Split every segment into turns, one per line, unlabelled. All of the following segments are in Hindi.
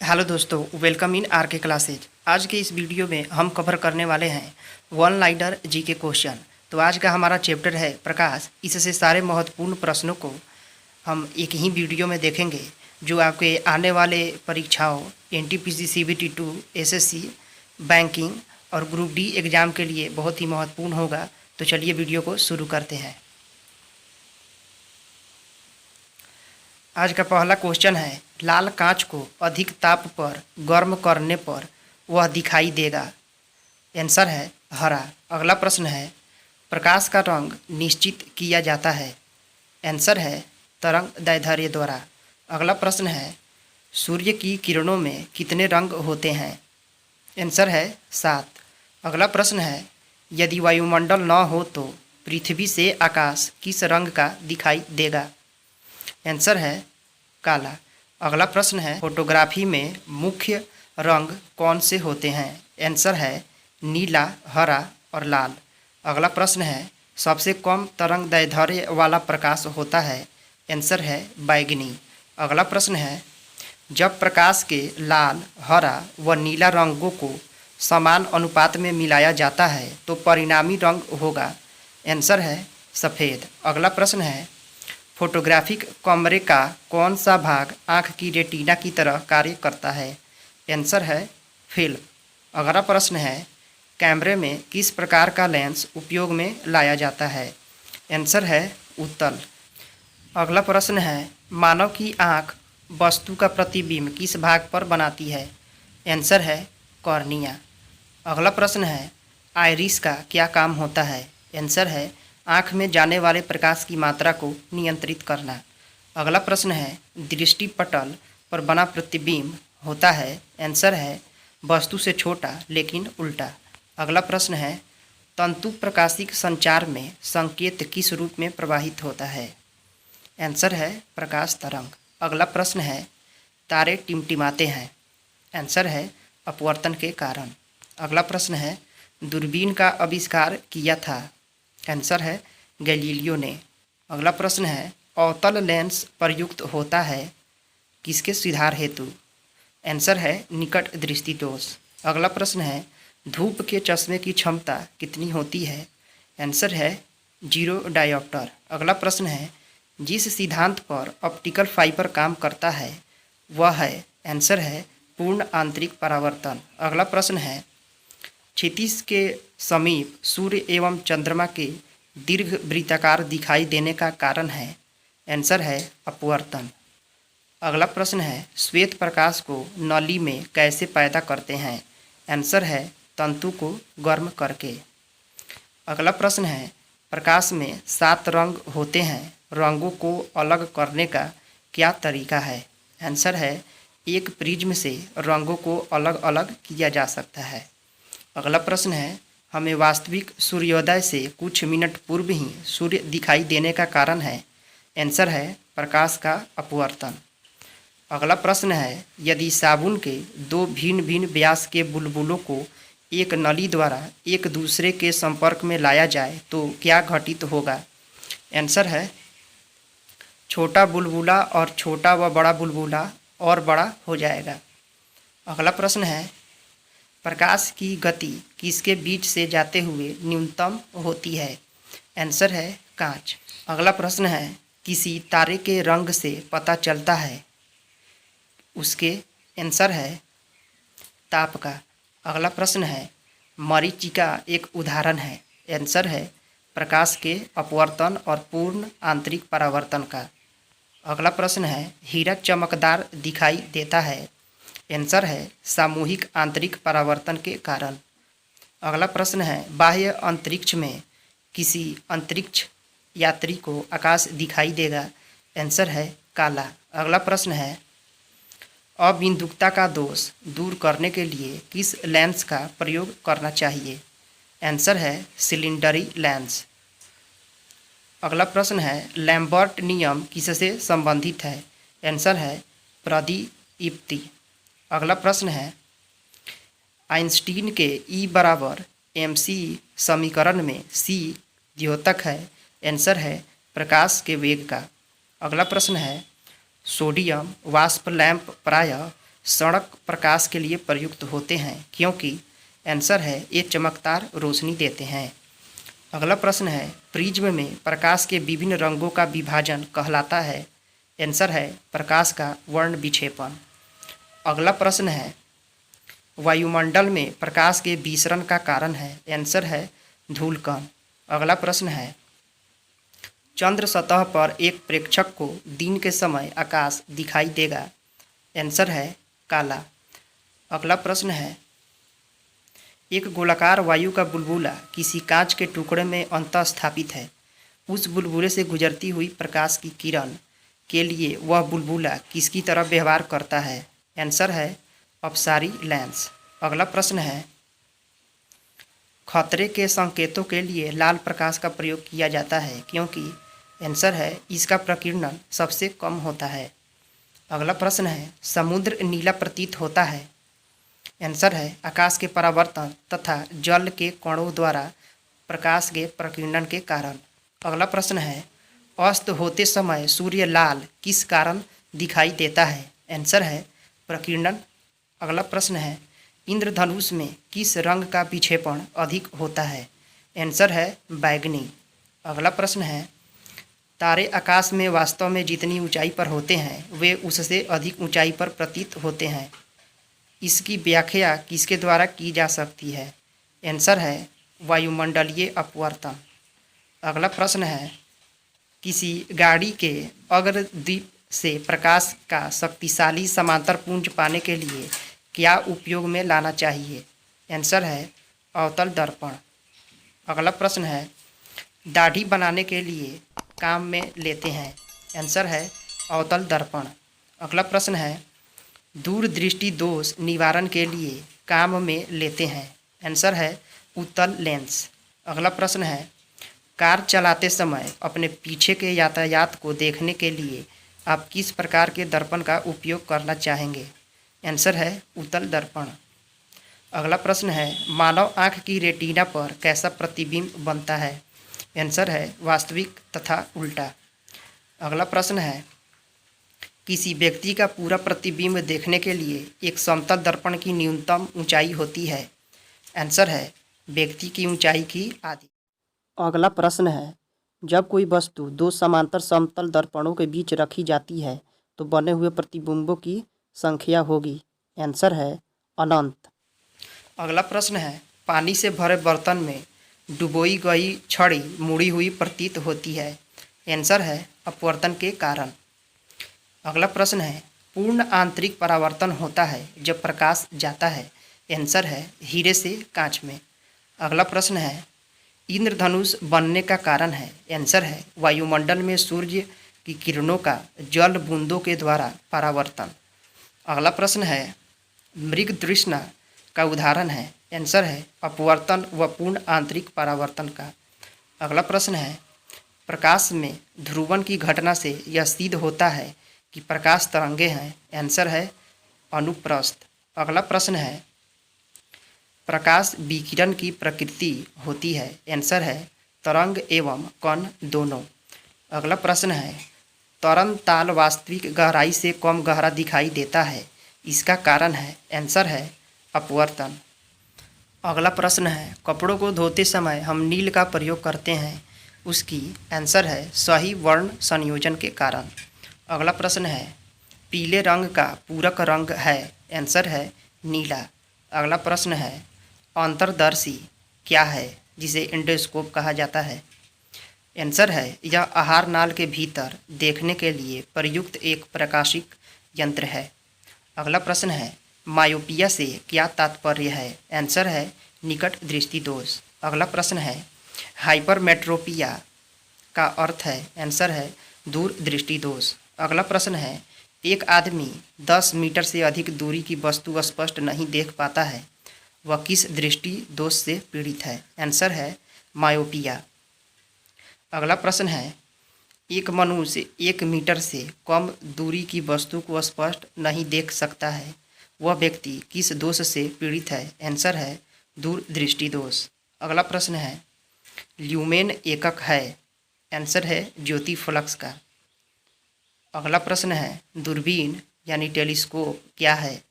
हेलो दोस्तों, वेलकम इन आर के क्लासेज। आज के इस वीडियो में हम कवर करने वाले हैं वन लाइनर जी के क्वेश्चन। तो आज का हमारा चैप्टर है प्रकाश। इससे सारे महत्वपूर्ण प्रश्नों को हम एक ही वीडियो में देखेंगे, जो आपके आने वाले परीक्षाओं एनटीपीसी, सीबीटी 2, एसएससी, बैंकिंग और ग्रुप डी एग्ज़ाम के लिए बहुत ही महत्वपूर्ण होगा। तो चलिए वीडियो को शुरू करते हैं। आज का पहला क्वेश्चन है, लाल कांच को अधिक ताप पर गर्म करने पर वह दिखाई देगा। आंसर है हरा। अगला प्रश्न है, प्रकाश का रंग निश्चित किया जाता है। आंसर है तरंग दैर्ध्य द्वारा। अगला प्रश्न है, सूर्य की किरणों में कितने रंग होते हैं। आंसर है 7। अगला प्रश्न है, यदि वायुमंडल न हो तो पृथ्वी से आकाश किस रंग का दिखाई देगा। आंसर है काला। अगला प्रश्न है, फोटोग्राफी में मुख्य रंग कौन से होते हैं। आंसर है नीला, हरा और लाल। अगला प्रश्न है, सबसे कम तरंग दैर्ध्य वाला प्रकाश होता है। आंसर है बैंगनी। अगला प्रश्न है, जब प्रकाश के लाल, हरा व नीला रंगों को समान अनुपात में मिलाया जाता है तो परिणामी रंग होगा। आंसर है सफ़ेद। अगला प्रश्न है, फोटोग्राफिक कैमरे का कौन सा भाग आँख की रेटिना की तरह कार्य करता है। आंसर है फिल्म। अगला प्रश्न है, कैमरे में किस प्रकार का लेंस उपयोग में लाया जाता है। आंसर है उत्तल। अगला प्रश्न है, मानव की आँख वस्तु का प्रतिबिंब किस भाग पर बनाती है। आंसर है कॉर्निया। अगला प्रश्न है, आइरिस का क्या काम होता है। आंसर है आँख में जाने वाले प्रकाश की मात्रा को नियंत्रित करना। अगला प्रश्न है, दृष्टि पटल पर बना प्रतिबिंब होता है। आंसर है वस्तु से छोटा लेकिन उल्टा। अगला प्रश्न है, तंतु प्रकाशिक संचार में संकेत किस रूप में प्रवाहित होता है। आंसर है प्रकाश तरंग। अगला प्रश्न है, तारे टिमटिमाते हैं। आंसर है अपवर्तन के कारण। अगला प्रश्न है, दूरबीन का आविष्कार किया था। आंसर है गैलीलियो ने। अगला प्रश्न है, अवतल लेंस प्रयुक्त होता है किसके सुधार हेतु। आंसर है निकट दृष्टि दोष। अगला प्रश्न है, धूप के चश्मे की क्षमता कितनी होती है। आंसर है 0 डायोप्टर। अगला प्रश्न है, जिस सिद्धांत पर ऑप्टिकल फाइबर काम करता है वह है। आंसर है पूर्ण आंतरिक परावर्तन। अगला प्रश्न है, क्षितिज के समीप सूर्य एवं चंद्रमा के दीर्घ वृत्ताकार दिखाई देने का कारण है। आंसर है अपवर्तन। अगला प्रश्न है, श्वेत प्रकाश को नली में कैसे पैदा करते हैं। आंसर है तंतु को गर्म करके। अगला प्रश्न है, प्रकाश में 7 रंग होते हैं, रंगों को अलग करने का क्या तरीका है। आंसर है एक प्रिज्म से रंगों को अलग अलग किया जा सकता है। अगला प्रश्न है, हमें वास्तविक सूर्योदय से कुछ मिनट पूर्व ही सूर्य दिखाई देने का कारण है। आंसर है प्रकाश का अपवर्तन। अगला प्रश्न है, यदि साबुन के 2 भिन्न भिन्न व्यास के बुलबुलों को एक नली द्वारा एक दूसरे के संपर्क में लाया जाए तो क्या घटित होगा। आंसर है छोटा बुलबुला और छोटा व बड़ा बुलबुला और बड़ा हो जाएगा। अगला प्रश्न है, प्रकाश की गति किसके बीच से जाते हुए न्यूनतम होती है। आंसर है कांच। अगला प्रश्न है, किसी तारे के रंग से पता चलता है उसके। आंसर है ताप का। अगला प्रश्न है, मरीचिका एक उदाहरण है। आंसर है प्रकाश के अपवर्तन और पूर्ण आंतरिक परावर्तन का। अगला प्रश्न है, हीरा चमकदार दिखाई देता है। आंसर है सामूहिक आंतरिक परावर्तन के कारण। अगला प्रश्न है, बाह्य अंतरिक्ष में किसी अंतरिक्ष यात्री को आकाश दिखाई देगा। आंसर है काला। अगला प्रश्न है, अबिंदुकता का दोष दूर करने के लिए किस लेंस का प्रयोग करना चाहिए। आंसर है सिलेंडरी लेंस। अगला प्रश्न है, लैम्बर्ट नियम किससे संबंधित है। आंसर है प्रतिदीप्ति। अगला प्रश्न है, आइंस्टीन के E = mc समीकरण में c द्योतक है। आंसर है प्रकाश के वेग का। अगला प्रश्न है, सोडियम वाष्प लैंप प्रायः सड़क प्रकाश के लिए प्रयुक्त होते हैं क्योंकि आंसर है ये चमकदार रोशनी देते हैं। अगला प्रश्न है प्रिज्म में प्रकाश के विभिन्न रंगों का विभाजन कहलाता है। आंसर है प्रकाश का वर्ण विक्षेपण। अगला प्रश्न है वायुमंडल में प्रकाश के विसरण का कारण है। आंसर है धूलकण। अगला प्रश्न है चंद्र सतह पर एक प्रेक्षक को दिन के समय आकाश दिखाई देगा। आंसर है काला। अगला प्रश्न है एक गोलाकार वायु का बुलबुला किसी कांच के टुकड़े में अंतः स्थापित है। उस बुलबुले से गुजरती हुई प्रकाश की किरण के लिए वह बुलबुला किसकी तरह व्यवहार करता है। आंसर है अपसारी लेंस। अगला प्रश्न है खतरे के संकेतों के लिए लाल प्रकाश का प्रयोग किया जाता है क्योंकि आंसर है इसका प्रकीर्णन सबसे कम होता है। अगला प्रश्न है समुद्र नीला प्रतीत होता है। आंसर है आकाश के परावर्तन तथा जल के कणों द्वारा प्रकाश के प्रकीर्णन के कारण। अगला प्रश्न है अस्त होते समय सूर्य लाल किस कारण दिखाई देता है। आंसर है प्रकीर्णन। अगला प्रश्न है इंद्रधनुष में किस रंग का विक्षेपण अधिक होता है। आंसर है बैंगनी। अगला प्रश्न है तारे आकाश में वास्तव में जितनी ऊंचाई पर होते हैं वे उससे अधिक ऊंचाई पर प्रतीत होते हैं। इसकी व्याख्या किसके द्वारा की जा सकती है। आंसर है वायुमंडलीय अपवर्तन। अगला प्रश्न है किसी गाड़ी के अग्रदीप से प्रकाश का शक्तिशाली समांतर पुंज पाने के लिए क्या उपयोग में लाना चाहिए। आंसर है अवतल दर्पण। अगला प्रश्न है दाढ़ी बनाने के लिए काम में लेते हैं। आंसर है अवतल दर्पण। अगला प्रश्न है दूरदृष्टि दोष निवारण के लिए काम में लेते हैं। आंसर है उत्तल लेंस। अगला प्रश्न है कार चलाते समय अपने पीछे के यातायात को देखने के लिए आप किस प्रकार के दर्पण का उपयोग करना चाहेंगे। आंसर है उत्तल दर्पण। अगला प्रश्न है मानव आँख की रेटिना पर कैसा प्रतिबिंब बनता है। आंसर है वास्तविक तथा उल्टा। अगला प्रश्न है किसी व्यक्ति का पूरा प्रतिबिंब देखने के लिए एक समतल दर्पण की न्यूनतम ऊंचाई होती है। आंसर है व्यक्ति की ऊंचाई की आधी। अगला प्रश्न है जब कोई वस्तु दो समांतर समतल दर्पणों के बीच रखी जाती है तो बने हुए प्रतिबिंबों की संख्या होगी। आंसर है अनंत। अगला प्रश्न है पानी से भरे बर्तन में डुबोई गई छड़ी मुड़ी हुई प्रतीत होती है। आंसर है अपवर्तन के कारण। अगला प्रश्न है पूर्ण आंतरिक परावर्तन होता है जब प्रकाश जाता है। आंसर है हीरे से कांच में। अगला प्रश्न है इंद्रधनुष बनने का कारण है। आंसर है वायुमंडल में सूर्य की किरणों का जल बूंदों के द्वारा परावर्तन। अगला प्रश्न है मृग तृष्णा का उदाहरण है। आंसर है अपवर्तन व पूर्ण आंतरिक परावर्तन का। अगला प्रश्न है प्रकाश में ध्रुवण की घटना से यह सिद्ध होता है कि प्रकाश तरंगे हैं। आंसर है अनुप्रस्थ। अगला प्रश्न है प्रकाश विकिरण की प्रकृति होती है। आंसर है तरंग एवं कण दोनों। अगला प्रश्न है तरंग ताल वास्तविक गहराई से कम गहरा दिखाई देता है, इसका कारण है। आंसर है अपवर्तन। अगला प्रश्न है कपड़ों को धोते समय हम नील का प्रयोग करते हैं, उसकी आंसर है सही वर्ण संयोजन के कारण। अगला प्रश्न है पीले रंग का पूरक रंग है। आंसर है नीला। अगला प्रश्न है अंतर्दर्शी क्या है जिसे एंडोस्कोप कहा जाता है। आंसर है यह आहार नाल के भीतर देखने के लिए प्रयुक्त एक प्रकाशिक यंत्र है। अगला प्रश्न है मायोपिया से क्या तात्पर्य है। आंसर है निकट दृष्टि दोष। अगला प्रश्न है हाइपरमेट्रोपिया का अर्थ है। आंसर है दूर दृष्टि दोष। अगला प्रश्न है एक आदमी 10 मीटर से अधिक दूरी की वस्तु स्पष्ट नहीं देख पाता है, वह किस दृष्टि दोष से पीड़ित है। आंसर है मायोपिया। अगला प्रश्न है एक मनुष्य 1 मीटर से कम दूरी की वस्तु को स्पष्ट नहीं देख सकता है, वह व्यक्ति किस दोष से पीड़ित है। आंसर है दूर दृष्टि दोष। अगला प्रश्न है ल्यूमेन एकक है। आंसर है ज्योति फ्लक्स का। अगला प्रश्न है दूरबीन यानी टेलीस्कोप क्या है।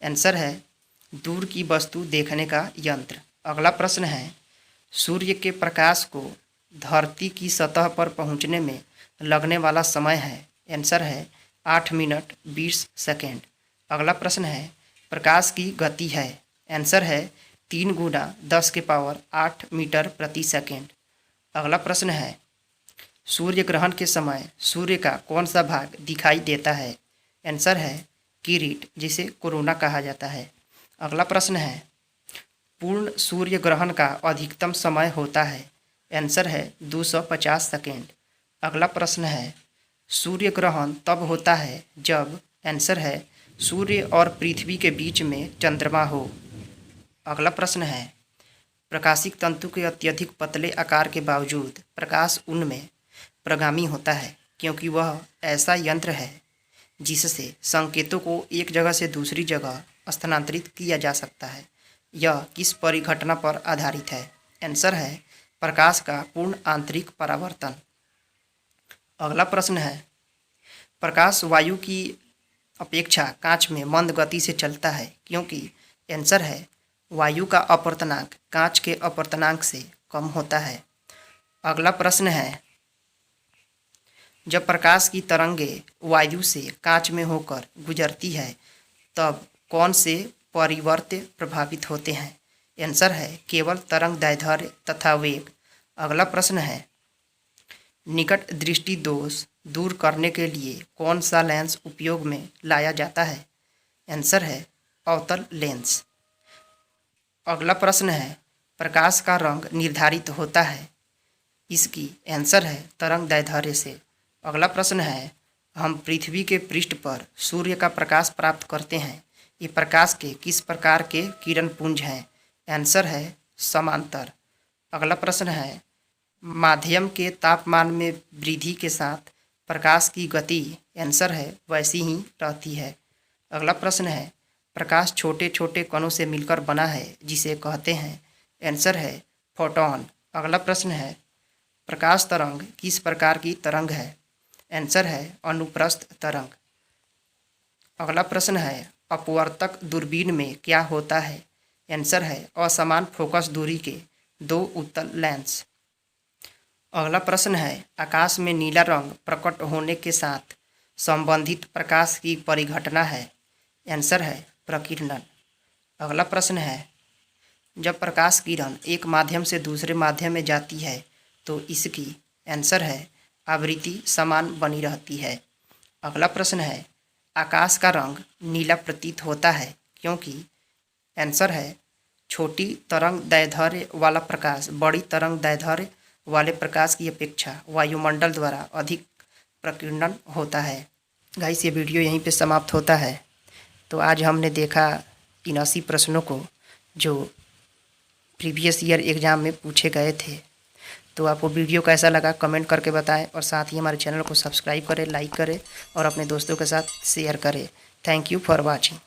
आंसर है दूर की वस्तु देखने का यंत्र। अगला प्रश्न है सूर्य के प्रकाश को धरती की सतह पर पहुंचने में लगने वाला समय है। आंसर है 8 मिनट 20 सेकेंड। अगला प्रश्न है प्रकाश की गति है। आंसर है 3 गुना 10 के पावर 8 मीटर प्रति सेकेंड। अगला प्रश्न है सूर्य ग्रहण के समय सूर्य का कौन सा भाग दिखाई देता है। आंसर है किरीट, जिसे कोरोना कहा जाता है। अगला प्रश्न है पूर्ण सूर्य ग्रहण का अधिकतम समय होता है। आंसर है 250 सेकेंड। अगला प्रश्न है सूर्य ग्रहण तब होता है जब, आंसर है सूर्य और पृथ्वी के बीच में चंद्रमा हो। अगला प्रश्न है प्रकाशिक तंतु के अत्यधिक पतले आकार के बावजूद प्रकाश उनमें प्रगामी होता है क्योंकि वह ऐसा यंत्र है जिससे संकेतों को एक जगह से दूसरी जगह स्थानांतरित किया जा सकता है। यह किस परिघटना पर आधारित है। आंसर है प्रकाश का पूर्ण आंतरिक परावर्तन। अगला प्रश्न है प्रकाश वायु की अपेक्षा कांच में मंद गति से चलता है क्योंकि। आंसर है वायु का अपवर्तनांक कांच के अपवर्तनांक से कम होता है। अगला प्रश्न है जब प्रकाश की तरंगें वायु से कांच में होकर गुजरती है तब कौन से परिवर्त्य प्रभावित होते हैं। आंसर है केवल तरंग दैर्ध्य तथा वेग। अगला प्रश्न है निकट दृष्टि दोष दूर करने के लिए कौन सा लेंस उपयोग में लाया जाता है। आंसर है अवतल लेंस। अगला प्रश्न है प्रकाश का रंग निर्धारित होता है इसकी। आंसर है तरंग दैर्ध्य से। अगला प्रश्न है हम पृथ्वी के पृष्ठ पर सूर्य का प्रकाश प्राप्त करते हैं, ये प्रकाश के किस प्रकार के किरण पुंज हैं। आंसर है समांतर। अगला प्रश्न है माध्यम के तापमान में वृद्धि के साथ प्रकाश की गति। आंसर है वैसी ही रहती है। अगला प्रश्न है प्रकाश छोटे छोटे कणों से मिलकर बना है जिसे कहते हैं। आंसर है फोटॉन। अगला प्रश्न है प्रकाश तरंग किस प्रकार की तरंग है। आंसर है अनुप्रस्थ तरंग। अगला प्रश्न है अपवर्तक दूरबीन में क्या होता है। आंसर है असमान फोकस दूरी के 2 उत्तल लेंस। अगला प्रश्न है आकाश में नीला रंग प्रकट होने के साथ संबंधित प्रकाश की परिघटना है। आंसर है प्रकीर्णन। अगला प्रश्न है जब प्रकाश किरण एक माध्यम से दूसरे माध्यम में जाती है तो इसकी। आंसर है आवृत्ति समान बनी रहती है। अगला प्रश्न है आकाश का रंग नीला प्रतीत होता है क्योंकि। आंसर है छोटी तरंग दैर्ध्य वाला प्रकाश बड़ी तरंग दैर्ध्य वाले प्रकाश की अपेक्षा वायुमंडल द्वारा अधिक प्रकीर्णन होता है। गाइस ये वीडियो यहीं पे समाप्त होता है। तो आज हमने देखा इन 80 प्रश्नों को जो प्रीवियस ईयर एग्ज़ाम में पूछे गए थे। तो आपको वीडियो कैसा लगा कमेंट करके बताएं और साथ ही हमारे चैनल को सब्सक्राइब करें, लाइक करें और अपने दोस्तों के साथ शेयर करें। Thank you for watching.